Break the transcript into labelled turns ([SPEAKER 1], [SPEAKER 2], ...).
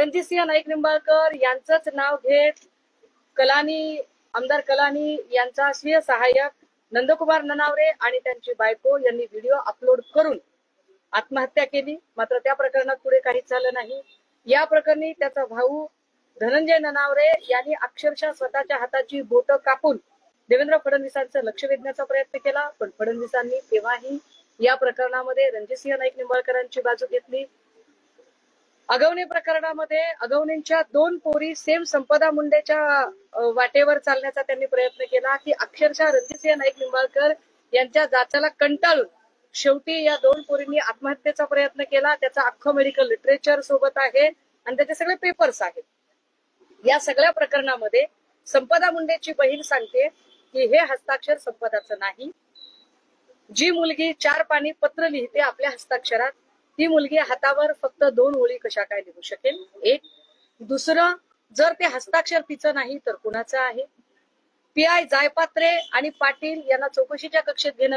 [SPEAKER 1] रणजितसिंह नाईक निंबाळकर यांचंच नाव घेत कलानी आमदार कलानी यांचा स्वीय सहाय्यक नंदकुमार ननावरे आणि त्यांची बायको यांनी व्हिडिओ अपलोड करून आत्महत्या केली। मात्र त्या प्रकरणात पुढे काहीच झालं नाही। या प्रकरणी त्याचा भाऊ धनंजय ननावरे यांनी अक्षरशः स्वतःच्या हाताची बोटं कापून देवेंद्र फडणवीसांचं लक्ष वेधण्याचा प्रयत्न केला, पण फडणवीसांनी तेव्हाही या प्रकरणामध्ये रणजितसिंह नाईक निंबाळकरांची बाजू घेतली। अगवणे प्रकरणामध्ये अगवणेंच्या 2 पोरी सेम संपदा मुंडेच्या वाटेवर चालण्याचा त्यांनी प्रयत्न केला की अक्षरशः रणजितसिंह नाईक निंबाळकर यांच्या जाचाला कंटाळून शेवटी या 2 पोरींनी आत्महत्येचा प्रयत्न केला। त्याचा अख्खं मेडिकल लिटरेचर सोबत आहे आणि त्याचे सगळे पेपर्स आहेत। या सगळ्या प्रकरणामध्ये संपदा मुंडेची बहीण सांगते की हे हस्ताक्षर संपदाचं नाही। जी मुलगी 4 पानी पत्र लिहिते आपल्या हस्ताक्षरात, ती मुलगी हातावर फक्त 2 ओळी कशा काय लिहू शकेल? एक। दुसरं, जर ते हस्ताक्षर तिचं नाही तर कुणाचं आहे? पीआय जायपात्रे आणि पाटील यांना चौकशीच्या कक्षेत घेणं